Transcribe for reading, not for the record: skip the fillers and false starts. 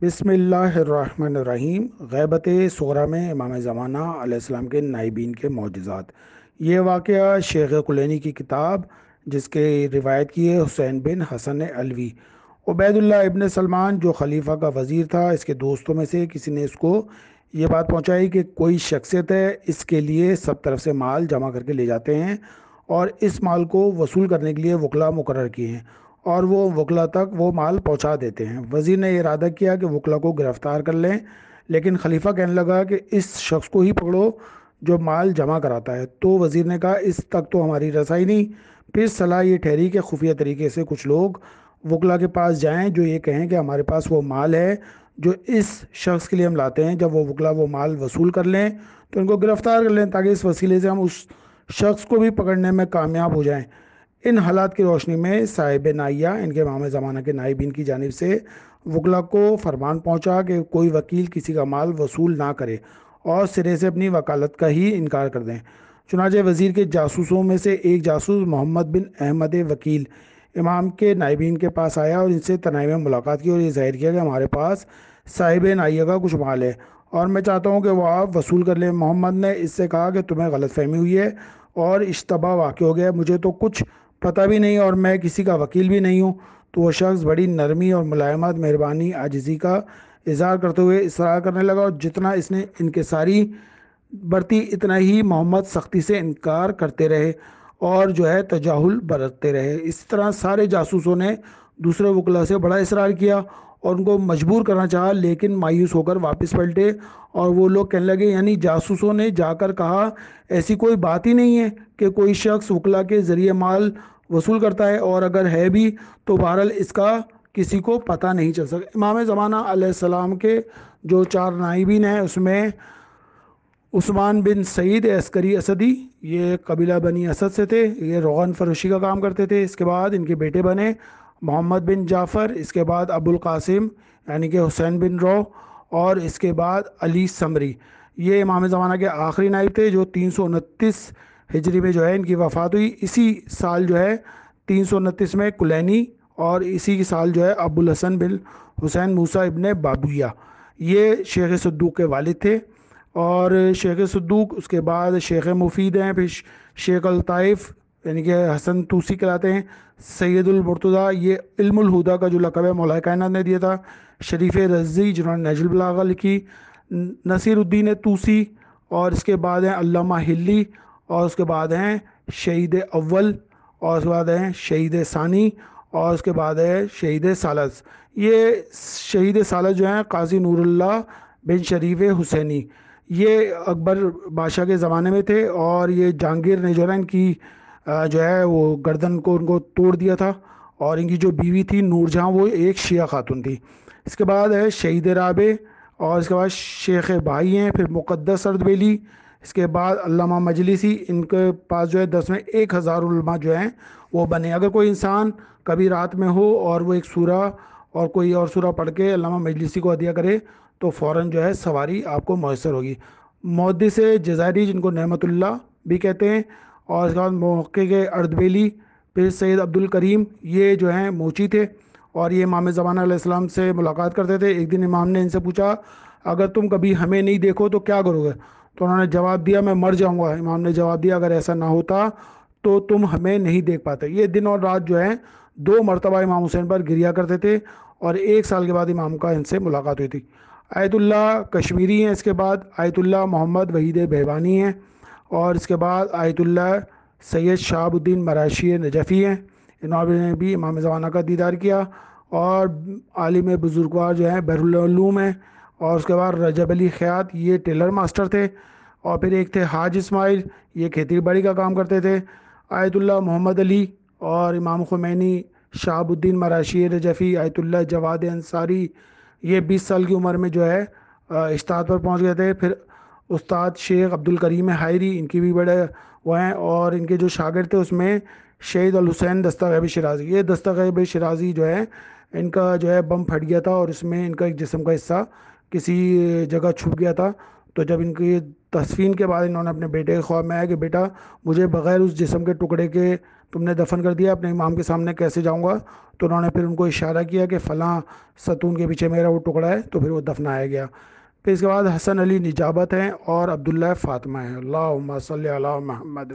بسم اللہ الرحمن الرحیم۔ غیبت صغریٰ میں امام زمانہ علیہ السلام کے نائبین کے معجزات۔ یہ واقعہ شیخ کلینی کی کتاب جس کے روایت کی ہے حسین بن حسن علوی۔ عبید اللہ ابن سلمان جو خلیفہ کا وزیر تھا، اس کے دوستوں میں سے کسی نے اس کو یہ بات پہنچائی کہ کوئی شخصیت ہے، اس کے لیے سب طرف سے مال جمع کر کے لے جاتے ہیں اور اس مال کو وصول کرنے کے لیے وکلا مقرر کیے ہیں اور وہ وکلا تک وہ مال پہنچا دیتے ہیں۔ وزیر نے ارادہ کیا کہ وکلا کو گرفتار کر لیں، لیکن خلیفہ کہنے لگا کہ اس شخص کو ہی پکڑو جو مال جمع کراتا ہے۔ تو وزیر نے کہا اس تک تو ہماری رسائی نہیں۔ پھر صلاح یہ ٹھہری کہ خفیہ طریقے سے کچھ لوگ وکلا کے پاس جائیں جو یہ کہیں کہ ہمارے پاس وہ مال ہے جو اس شخص کے لیے ہم لاتے ہیں۔ جب وہ وکلا وہ مال وصول کر لیں تو ان کو گرفتار کر لیں تاکہ اس وسیلے سے ہم اس شخص کو بھی پکڑنے میں کامیاب ہو جائیں۔ ان حالات کی روشنی میں صاحب نائیہ، ان کے امام زمانہ کے نائبین کی جانب سے وکلا کو فرمان پہنچا کہ کوئی وکیل کسی کا مال وصول نہ کرے اور سرے سے اپنی وکالت کا ہی انکار کر دیں۔ چنانچہ وزیر کے جاسوسوں میں سے ایک جاسوس محمد بن احمد وکیل امام کے نائبین کے پاس آیا اور ان سے تنہائی میں ملاقات کی اور یہ ظاہر کیا کہ ہمارے پاس صاحب نائیہ کا کچھ مال ہے اور میں چاہتا ہوں کہ وہ آپ وصول کر لیں۔ محمد نے اس سے کہا کہ تمہیں غلط فہمی ہوئی ہے اور اشتباہ واقع ہو گیا ہے، مجھے تو کچھ پتہ بھی نہیں اور میں کسی کا وکیل بھی نہیں ہوں۔ تو وہ شخص بڑی نرمی اور ملائمت، مہربانی، عاجزی کا اظہار کرتے ہوئے اصرار کرنے لگا اور جتنا اس نے انکساری برتی اتنا ہی محمد سختی سے انکار کرتے رہے اور تجاہل برتتے رہے۔ اس طرح سارے جاسوسوں نے دوسرے وکلا سے بڑا اصرار کیا اور ان کو مجبور کرنا چاہا، لیکن مایوس ہو کر واپس پلٹے اور وہ لوگ کہنے لگے، یعنی جاسوسوں نے جا کر کہا ایسی کوئی بات ہی نہیں ہے کہ کوئی شخص وکلا کے ذریعے مال وصول کرتا ہے، اور اگر ہے بھی تو بہرحال اس کا کسی کو پتہ نہیں چل سکتا۔ امام زمانہ علیہ السلام کے جو 4 نائبین ہیں اس میں عثمان بن سعید عسکری اسدی، یہ قبیلہ بنی اسد سے تھے، یہ روغن فروشی کا کام کرتے تھے۔ اس کے بعد ان کے بیٹے بنے محمد بن جعفر، اس کے بعد ابو القاسم یعنی کہ حسین بن رو، اور اس کے بعد علی سمری۔ یہ امام زمانہ کے آخری نائب تھے جو 329 ہجری میں ان کی وفات ہوئی۔ اسی سال 329 میں کلینی، اور اسی سال ابو الحسن بن حسین موسیٰ ابن بابویہ، یہ شیخ صدوق کے والد تھے۔ اور شیخ صدوق اس کے بعد شیخ مفید ہیں، پھر شیخ الطائف یعنی کہ حسن توسی کہلاتے ہیں، سید المرتضیٰ، یہ علم الہدا کا جو لقب ہے مولا کائنات نے دیا تھا، شریف رضی جنہوں نے نہج البلاغہ لکھی، نصیر الدین توسی، اور اس کے بعد ہیں علامہ ہلی، اور اس کے بعد ہیں شہید اول، اور اس کے بعد ہیں شہید ثانی، اور اس کے بعد ہے شہید ثالث۔ یہ شہید ثالث ہیں قاضی نور اللہ بن شریف حسینی، یہ اکبر بادشاہ کے زمانے میں تھے، اور یہ جہانگیر نے ان کی وہ گردن کو ان کو توڑ دیا تھا، اور ان کی جو بیوی تھی نور جہاں وہ ایک شیعہ خاتون تھی۔ اس کے بعد ہے شہید رابع، اور اس کے بعد شیخ بھائی ہیں، پھر مقدس اردبیلی، اس کے بعد علامہ مجلسی، ان کے پاس 10 میں 1000 علماء وہ بنے۔ اگر کوئی انسان کبھی رات میں ہو اور وہ ایک سورہ اور کوئی اور سورہ پڑھ کے علامہ مجلسی کو ہدیہ کرے تو فوراً سواری آپ کو میسر ہوگی۔ محدث جزائری جن کو نعمت اللہ بھی کہتے ہیں، اور اس کے بعد محقق اردبیلی، پھر سید عبد الکریم، یہ ہیں موچی تھے، اور یہ امام زمانہ علیہ السلام سے ملاقات کرتے تھے۔ ایک دن امام نے ان سے پوچھا اگر تم کبھی ہمیں نہیں دیکھو تو کیا کرو گے؟ تو انہوں نے جواب دیا میں مر جاؤں گا۔ امام نے جواب دیا اگر ایسا نہ ہوتا تو تم ہمیں نہیں دیکھ پاتے۔ یہ دن اور رات 2 مرتبہ امام حسین پر گریا کرتے تھے، اور 1 سال کے بعد امام کا ان سے ملاقات ہوئی تھی۔ آیت اللہ کشمیری ہیں، اس کے بعد آیت اللہ محمد وحید بہبانی ہیں، اور اس کے بعد آیت اللہ سید شہاب الدین مراشی نجفی ہیں، انہوں نے بھی امام زمانہ کا دیدار کیا۔ اور عالم بزرگوار بحر العلوم ہیں، اور اس کے بعد رجب علی خیاط، یہ ٹیلر ماسٹر تھے، اور پھر ایک تھے حاج اسماعیل، یہ کھیتی باڑی کا کام کرتے تھے۔ آیت اللہ محمد علی اور امام خمینی، شہاب الدین مراشی نجفی، آیت اللہ جواد انصاری، یہ 20 سال کی عمر میں اجتہاد پر پہنچ گئے تھے۔ پھر استاد شیخ عبد الکریم حائری، ان کی بھی بڑے وہ ہیں، اور ان کے جو شاگرد تھے اس میں شہید الحسین دستغیب شیرازی، یہ دستغیب شیرازی ان کا بم پھٹ گیا تھا اور اس میں ان کا ایک جسم کا حصہ کسی جگہ چھپ گیا تھا۔ تو جب ان کی تدفین کے بعد انہوں نے اپنے بیٹے کے خواب میں آیا کہ بیٹا مجھے بغیر اس جسم کے ٹکڑے کے تم نے دفن کر دیا، اپنے امام کے سامنے کیسے جاؤں گا؟ تو انہوں نے پھر ان کو اشارہ کیا کہ فلاں ستون کے پیچھے میرا وہ ٹکڑا ہے، تو پھر وہ دفنایا گیا۔ پھر اس کے بعد حسن علی نجابت ہیں اور عبداللہ فاطمہ ہیں۔ اللہم صلی علی محمد۔